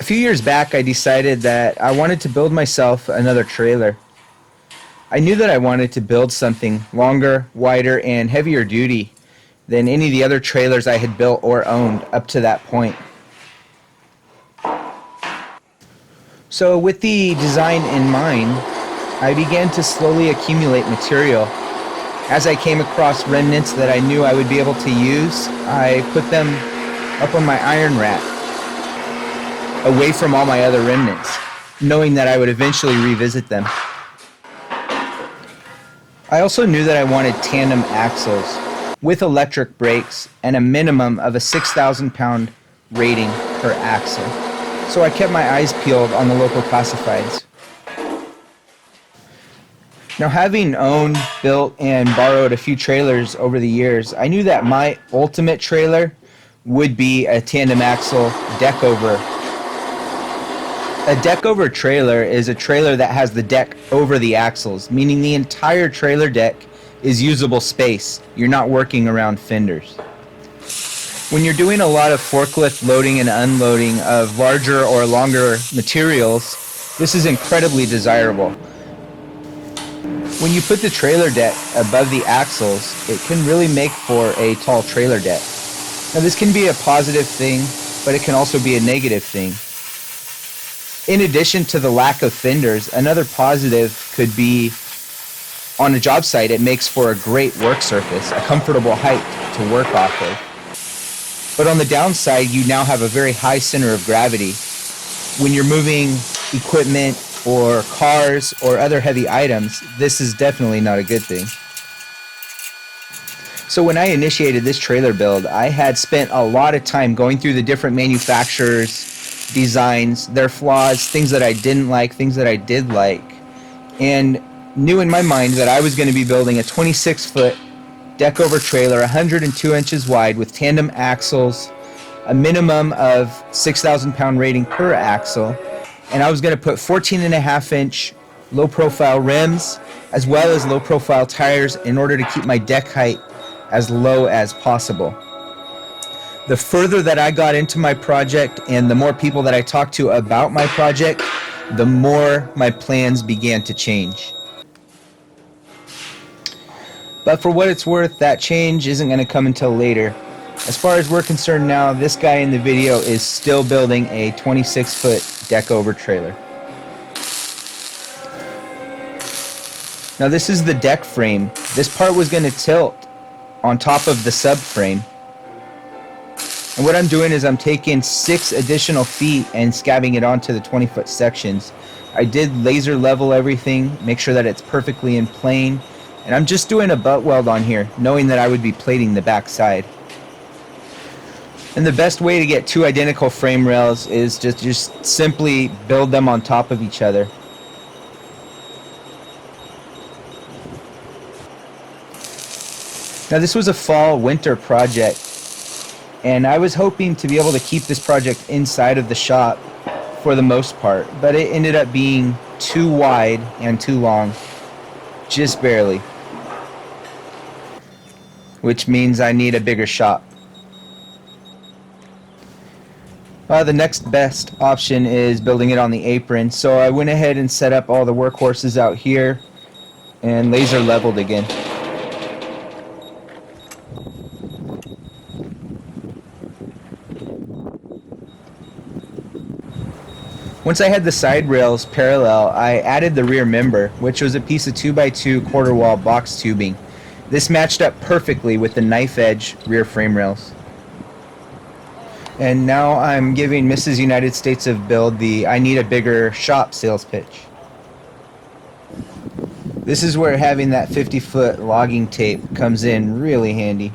few years back, I decided that I wanted to build myself another trailer. I knew that I wanted to build something longer, wider, and heavier duty than any of the other trailers I had built or owned up to that point. So with the design in mind, I began to slowly accumulate material. As I came across remnants that I knew I would be able to use, I put them up on my iron rack, away from all my other remnants, knowing that I would eventually revisit them. I also knew that I wanted tandem axles with electric brakes and a minimum of a 6,000 pound rating per axle. So I kept my eyes peeled on the local classifieds. Now, having owned, built, and borrowed a few trailers over the years, I knew that my ultimate trailer would be a tandem axle deck over. A deck over trailer is a trailer that has the deck over the axles, meaning the entire trailer deck is usable space. You're not working around fenders. When you're doing a lot of forklift loading and unloading of larger or longer materials, this is incredibly desirable. When you put the trailer deck above the axles, it can really make for a tall trailer deck. Now, this can be a positive thing, but it can also be a negative thing. In addition to the lack of fenders, another positive could be on a job site, it makes for a great work surface, a comfortable height to work off of. But on the downside, you now have a very high center of gravity. When you're moving equipment or cars or other heavy items, this is definitely not a good thing. So when I initiated this trailer build, I had spent a lot of time going through the different manufacturers' designs, their flaws, things that I didn't like, things that I did like, and knew in my mind that I was going to be building a 26-foot deck over trailer, 102 inches wide with tandem axles, a minimum of 6,000 pound rating per axle, and I was going to put 14.5-inch low profile rims as well as low profile tires in order to keep my deck height as low as possible. The further that I got into my project and the more people that I talked to about my project, the more my plans began to change. But for what it's worth, that change isn't going to come until later. As far as we're concerned now, this guy in the video is still building a 26-foot deck over trailer. Now this is the deck frame. This part was going to tilt on top of the subframe. And what I'm doing is I'm taking 6 additional feet and scabbing it onto the 20-foot sections. I did laser level everything, make sure that it's perfectly in plane, and I'm just doing a butt weld on here, knowing that I would be plating the back side. And the best way to get 2 identical frame rails is just simply build them on top of each other. Now this was a fall-winter project, and I was hoping to be able to keep this project inside of the shop for the most part, but it ended up being too wide and too long, just barely. Which means I need a bigger shop. The next best option is building it on the apron, so I went ahead and set up all the workhorses out here and laser leveled again. Once I had the side rails parallel, I added the rear member, which was a piece of 2x2 quarter wall box tubing. This matched up perfectly with the knife edge rear frame rails. And now I'm giving Mrs. United States of Build the I need a bigger shop sales pitch. This is where having that 50-foot logging tape comes in really handy.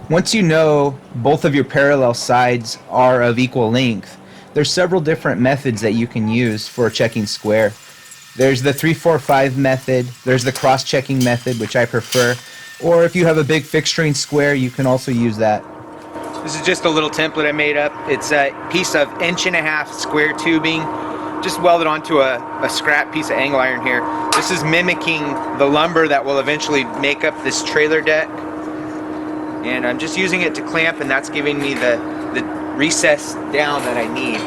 Once you know both of your parallel sides are of equal length, there's several different methods that you can use for checking square. There's the 3-4-5 method, there's the cross-checking method, which I prefer, or if you have a big fixturing square, you can also use that. This is just a little template I made up. It's a piece of 1.5-inch square tubing, just welded onto a scrap piece of angle iron here. This is mimicking the lumber that will eventually make up this trailer deck. And I'm just using it to clamp, and that's giving me the recess down that I need.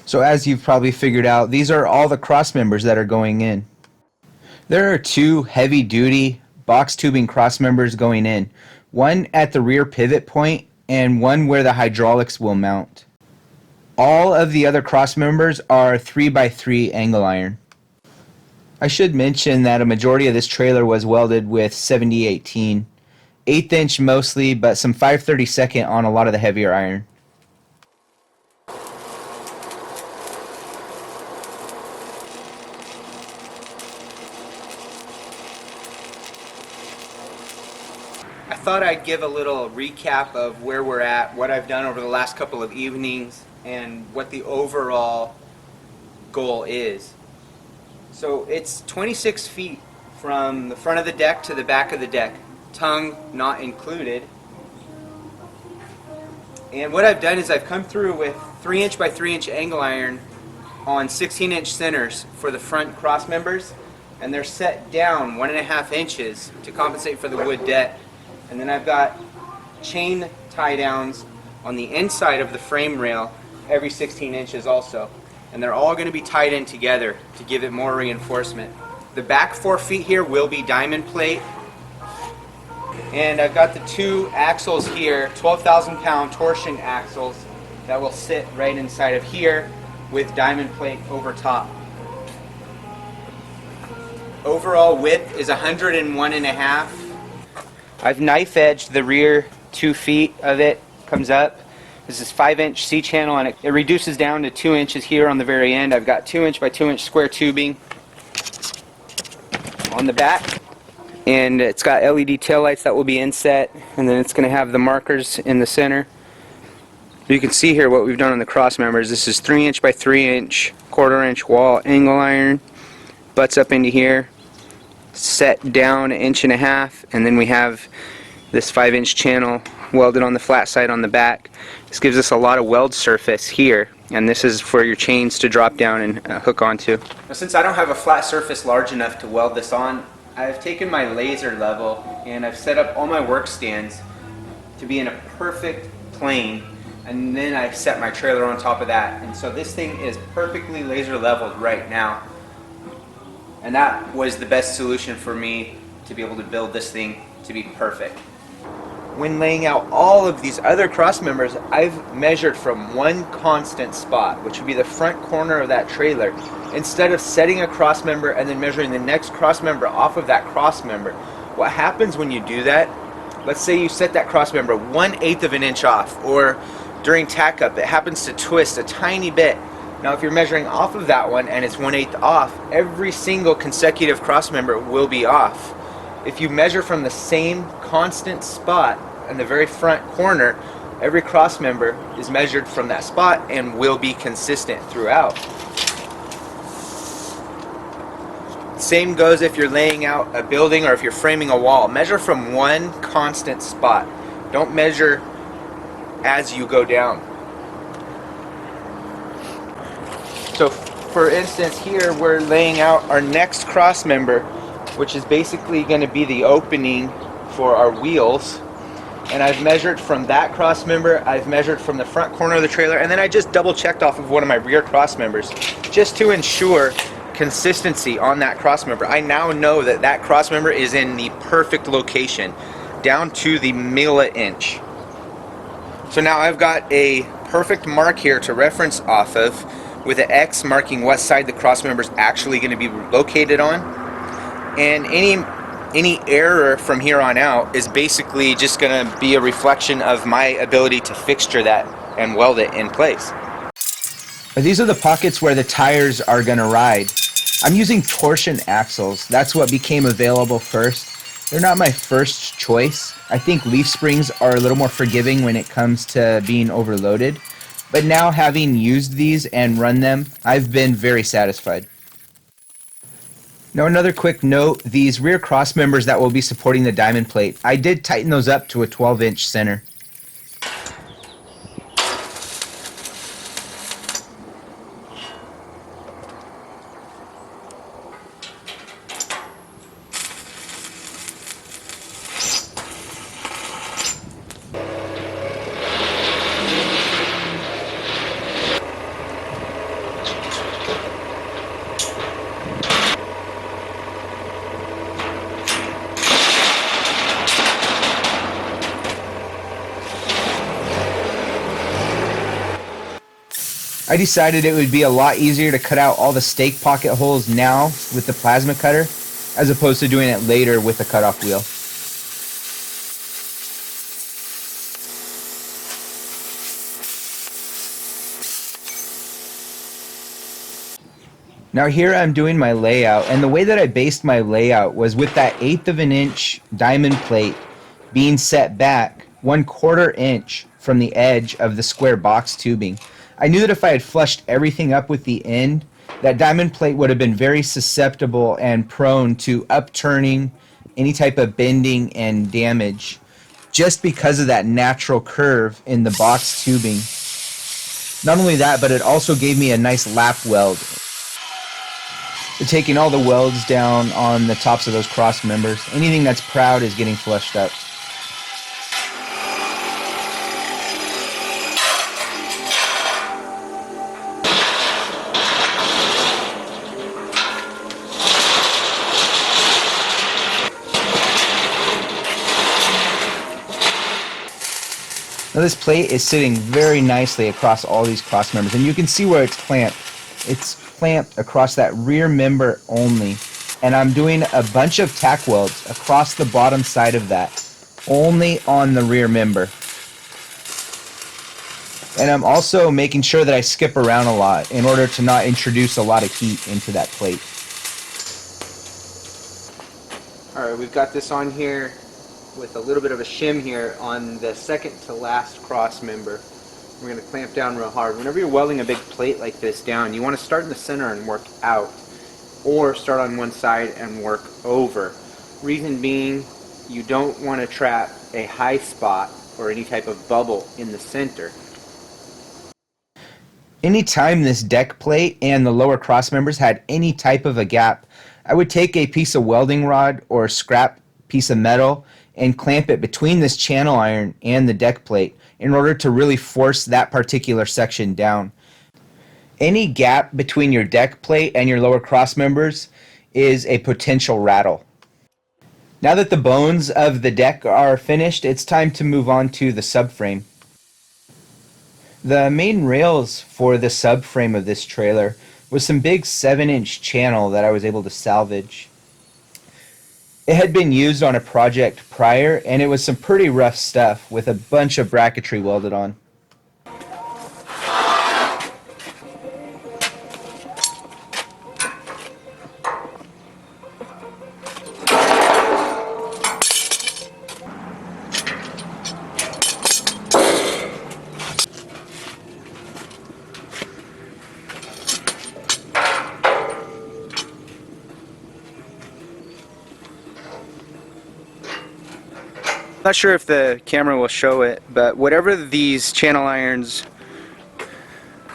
So as you've probably figured out, these are all the cross members that are going in. There are two heavy-duty box tubing cross members going in, one at the rear pivot point and one where the hydraulics will mount. All of the other cross members are 3x3 angle iron. I should mention that a majority of this trailer was welded with 7018, 1/8 inch mostly, but some 5/32 on a lot of the heavier iron. I thought I'd give a little recap of where we're at, what I've done over the last couple of evenings, and what the overall goal is. So it's 26 feet from the front of the deck to the back of the deck, tongue not included. And what I've done is I've come through with 3" by 3" angle iron on 16" centers for the front cross members, and they're set down 1.5 inches to compensate for the wood deck. And then I've got chain tie downs on the inside of the frame rail every 16 inches also. And they're all going to be tied in together to give it more reinforcement. The back 4 feet here will be diamond plate. And I've got the two axles here, 12,000-pound torsion axles that will sit right inside of here with diamond plate over top. Overall width is 101.5. I've knife edged the rear 2 feet of it, comes up. This is 5" C-channel, and it reduces down to 2 inches here on the very end. I've got 2" by 2" square tubing on the back, and it's got LED taillights that will be inset, and then it's going to have the markers in the center. You can see here what we've done on the cross members. This is 3" by 3" 1/4 inch wall angle iron, butts up into here, set down 1.5 inches, and then we have this 5" channel welded on the flat side on the back. This gives us a lot of weld surface here, and this is for your chains to drop down and hook onto. Now, since I don't have a flat surface large enough to weld this on, I've taken my laser level and I've set up all my work stands to be in a perfect plane, and then I've set my trailer on top of that. And so this thing is perfectly laser leveled right now. And that was the best solution for me to be able to build this thing to be perfect. When laying out all of these other cross members, I've measured from one constant spot, which would be the front corner of that trailer, instead of setting a cross member and then measuring the next cross member off of that cross member. What happens when you do that, let's say you set that cross member 1/8 of an inch off, or during tack up it happens to twist a tiny bit. Now if you're measuring off of that one and it's 1/8 off, every single consecutive cross member will be off. If you measure from the same constant spot in the very front corner, every cross member is measured from that spot and will be consistent throughout. Same goes if you're laying out a building or if you're framing a wall. Measure from one constant spot. Don't measure as you go down. So for instance here we're laying out our next cross member, which is basically going to be the opening for our wheels, and I've measured from that cross member, I've measured from the front corner of the trailer, and then I just double checked off of one of my rear cross members just to ensure consistency on that cross member. I now know that that cross member is in the perfect location down to the milli-inch. So now I've got a perfect mark here to reference off of, with an X marking what side the cross member is actually going to be located on. And any error from here on out is basically just going to be a reflection of my ability to fixture that and weld it in place. These are the pockets where the tires are going to ride. I'm using torsion axles. That's what became available first. They're not my first choice. I think leaf springs are a little more forgiving when it comes to being overloaded. But now, having used these and run them, I've been very satisfied. Now another quick note, these rear cross members that will be supporting the diamond plate, I did tighten those up to a 12" center. I decided it would be a lot easier to cut out all the stake pocket holes now with the plasma cutter, as opposed to doing it later with a cutoff wheel. Now here I'm doing my layout, and the way that I based my layout was with that 1/8 of an inch diamond plate being set back 1/4 inch from the edge of the square box tubing. I knew that if I had flushed everything up with the end, that diamond plate would have been very susceptible and prone to upturning, any type of bending and damage, just because of that natural curve in the box tubing. Not only that, but it also gave me a nice lap weld. Taking all the welds down on the tops of those cross members. Anything that's proud is getting flushed up. Now this plate is sitting very nicely across all these cross members, and you can see where it's clamped. It's clamped across that rear member only, and I'm doing a bunch of tack welds across the bottom side of that, only on the rear member. And I'm also making sure that I skip around a lot in order to not introduce a lot of heat into that plate. Alright, we've got this on here with a little bit of a shim here on the second to last cross member. We're going to clamp down real hard. Whenever you're welding a big plate like this down, you want to start in the center and work out, or start on one side and work over. Reason being, you don't want to trap a high spot or any type of bubble in the center. Anytime this deck plate and the lower cross members had any type of a gap, I would take a piece of welding rod or a scrap piece of metal and clamp it between this channel iron and the deck plate in order to really force that particular section down. Any gap between your deck plate and your lower cross members is a potential rattle. Now that the bones of the deck are finished, it's time to move on to the subframe. The main rails for the subframe of this trailer was some big 7-inch channel that I was able to salvage. It had been used on a project prior, and it was some pretty rough stuff with a bunch of bracketry welded on. Not sure if the camera will show it, but whatever these channel irons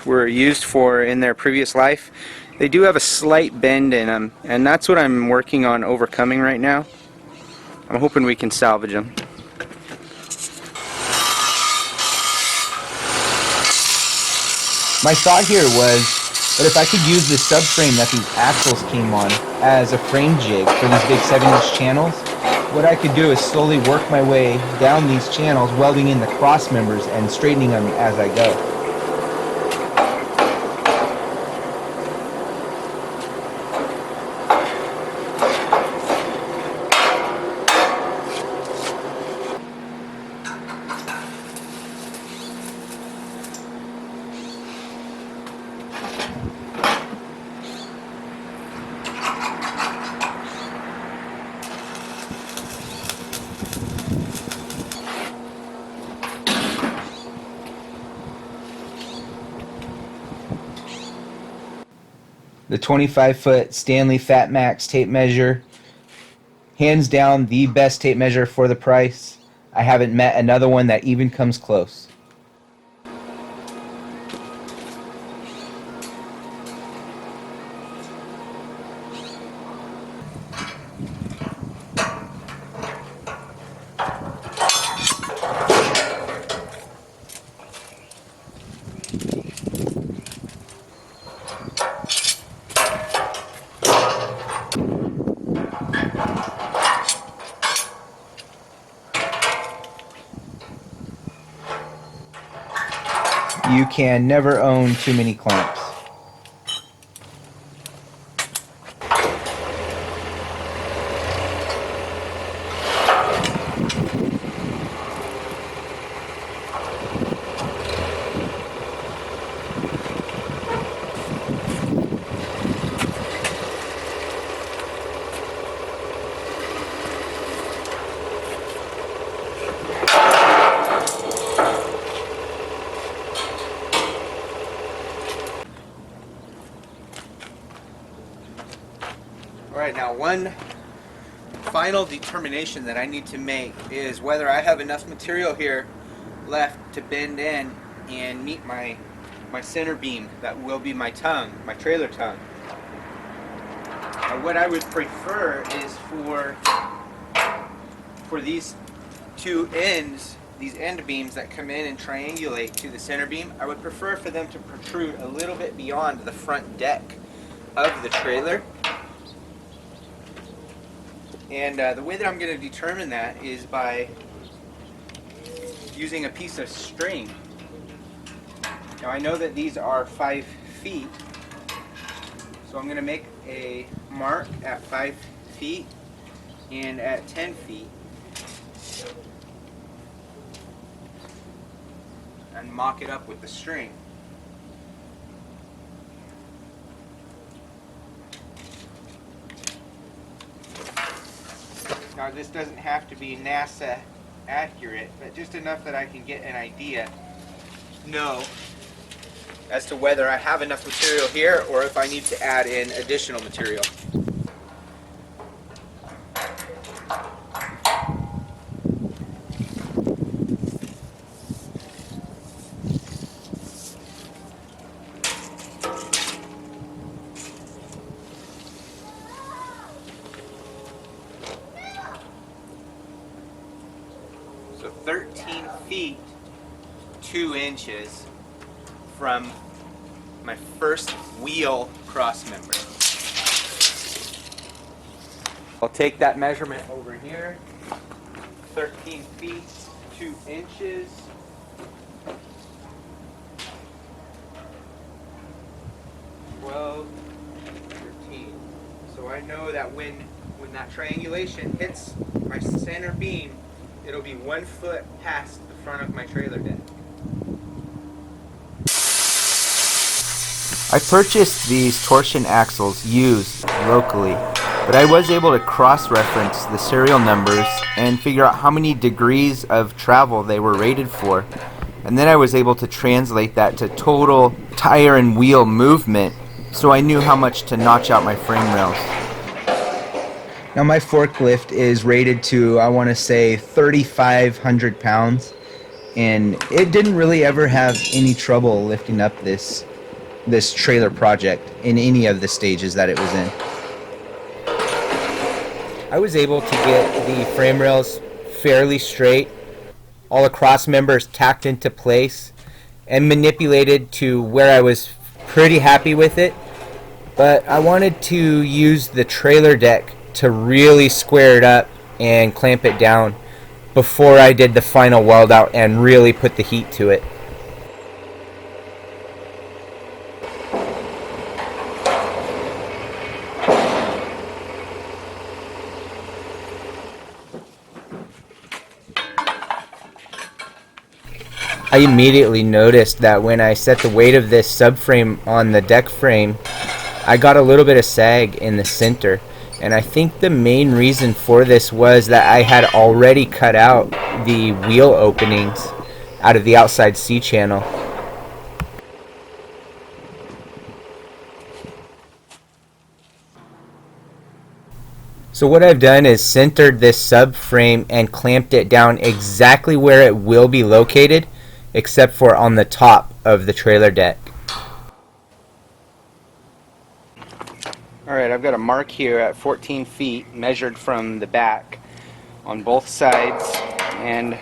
were used for in their previous life, they do have a slight bend in them, and that's what I'm working on overcoming right now. I'm hoping we can salvage them. My thought here was that if I could use the subframe that these axles came on as a frame jig for these big 7-inch channels, what I could do is slowly work my way down these channels, welding in the cross members and straightening them as I go. The 25-foot Stanley Fat Max tape measure, hands down the best tape measure for the price. I haven't met another one that even comes close. you can never own too many clamps. Alright, now one final determination that I need to make is whether I have enough material here left to bend in and meet my center beam that will be my tongue, my trailer tongue. Now what I would prefer is for these two ends, these end beams that come in and triangulate to the center beam, I would prefer for them to protrude a little bit beyond the front deck of the trailer. And the way that I'm going to determine that is by using a piece of string. Now I know that these are 5 feet, so I'm going to make a mark at 5 feet and at 10 feet and mock it up with the string. Now this doesn't have to be NASA accurate, but just enough that I can get an idea, know as to whether I have enough material here or if I need to add in additional material. So 13 feet, 2 inches from my first wheel cross member. I'll take that measurement over here, 13 feet, 2 inches. So I know that when that triangulation hits my center beam, it'll be 1 foot past the front of my trailer deck. I purchased these torsion axles used locally, but I was able to cross-reference the serial numbers and figure out how many degrees of travel they were rated for. And then I was able to translate that to total tire and wheel movement, so I knew how much to notch out my frame rails. Now my forklift is rated to, I want to say, 3,500 pounds, and it didn't really ever have any trouble lifting up this trailer project in any of the stages that it was in. I was able to get the frame rails fairly straight, all the cross members tacked into place, and manipulated to where I was pretty happy with it, but I wanted to use the trailer deck to really square it up and clamp it down before I did the final weld out and really put the heat to it. I immediately noticed that when I set the weight of this subframe on the deck frame, I got a little bit of sag in the center. And I think the main reason for this was that I had already cut out the wheel openings out of the outside C channel. So what I've done is centered this subframe and clamped it down exactly where it will be located, except for on the top of the trailer deck. Alright, I've got a mark here at 14 feet measured from the back on both sides, and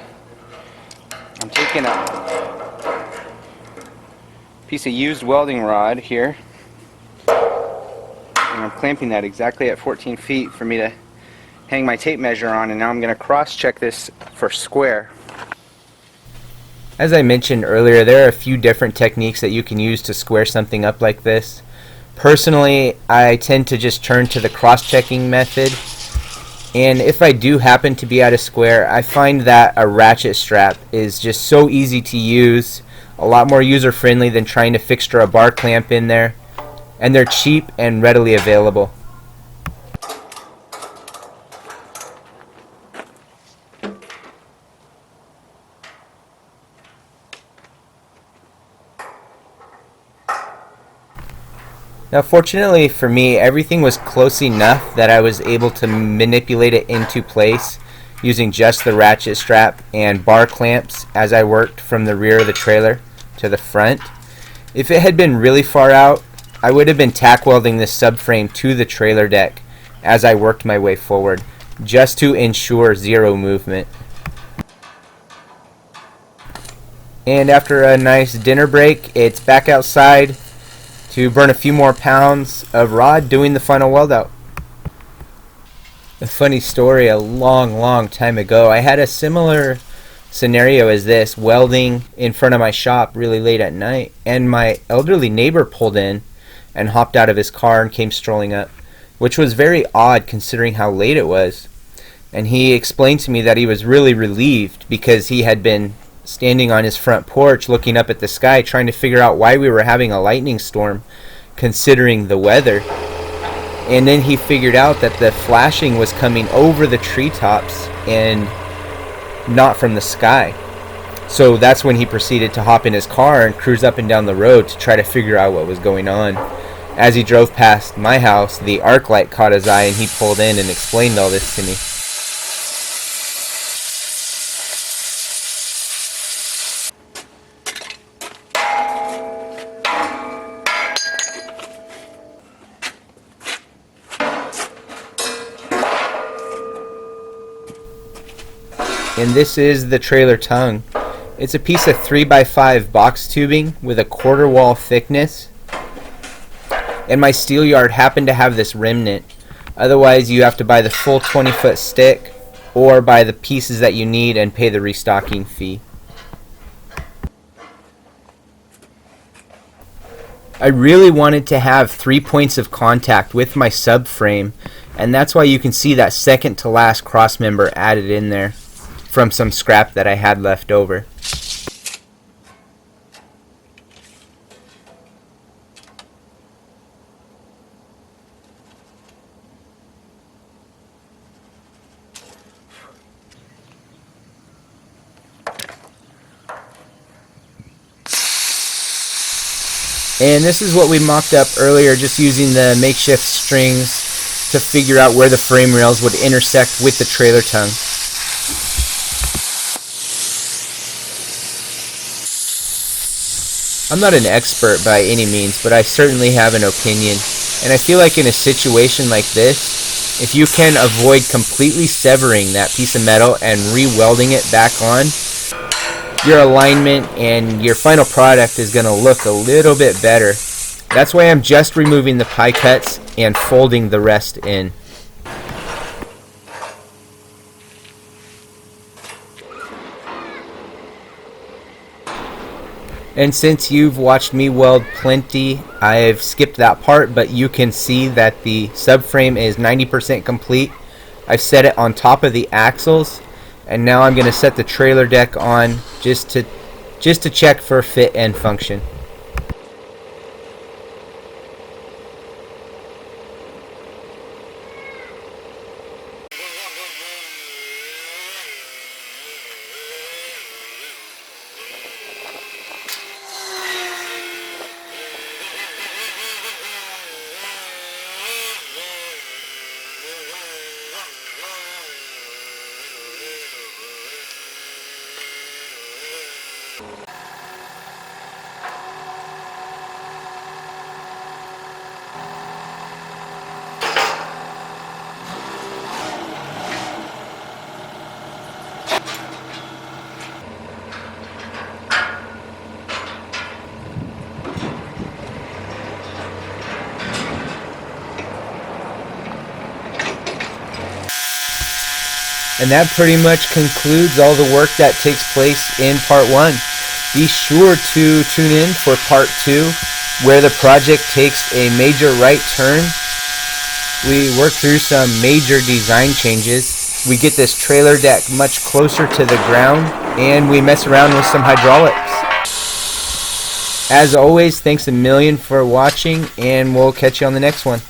I'm taking a piece of used welding rod here and I'm clamping that exactly at 14 feet for me to hang my tape measure on, and now I'm going to cross check this for square. As I mentioned earlier, there are a few different techniques that you can use to square something up like this. Personally, I tend to just turn to the cross-checking method, and if I do happen to be at a square, I find that a ratchet strap is just so easy to use, a lot more user-friendly than trying to fixture a bar clamp in there, and they're cheap and readily available. Now fortunately for me, everything was close enough that I was able to manipulate it into place using just the ratchet strap and bar clamps as I worked from the rear of the trailer to the front. If it had been really far out, I would have been tack welding this subframe to the trailer deck as I worked my way forward, just to ensure zero movement. And after a nice dinner break, it's back outside to burn a few more pounds of rod doing the final weld out. A funny story, a long time ago, I had a similar scenario as this, welding in front of my shop really late at night, and my elderly neighbor pulled in and hopped out of his car and came strolling up, which was very odd considering how late it was. And he explained to me that he was really relieved because he had been standing on his front porch looking up at the sky trying to figure out why we were having a lightning storm considering the weather. And then he figured out that the flashing was coming over the treetops and not from the sky. So that's when he proceeded to hop in his car and cruise up and down the road to try to figure out what was going on. As he drove past my house, the arc light caught his eye and he pulled in and explained all this to me. And this is the trailer tongue. It's a piece of 3x5 box tubing with a quarter wall thickness. And my steel yard happened to have this remnant. Otherwise you have to buy the full 20-foot stick or buy the pieces that you need and pay the restocking fee. I really wanted to have 3 points of contact with my subframe, and that's why you can see that second to last cross member added in there from some scrap that I had left over. And this is what we mocked up earlier, just using the makeshift strings to figure out where the frame rails would intersect with the trailer tongue. I'm not an expert by any means, but I certainly have an opinion. And I feel like in a situation like this, if you can avoid completely severing that piece of metal and re-welding it back on, your alignment and your final product is going to look a little bit better. That's why I'm just removing the pie cuts and folding the rest in. And since you've watched me weld plenty, I've skipped that part, but you can see that the subframe is 90% complete. I've set it on top of the axles, and now I'm going to set the trailer deck on just to check for fit and function. And that pretty much concludes all the work that takes place in part 1. Be sure to tune in for part 2, where the project takes a major right turn. We work through some major design changes. We get this trailer deck much closer to the ground, and we mess around with some hydraulics. As always, thanks a million for watching, and we'll catch you on the next one.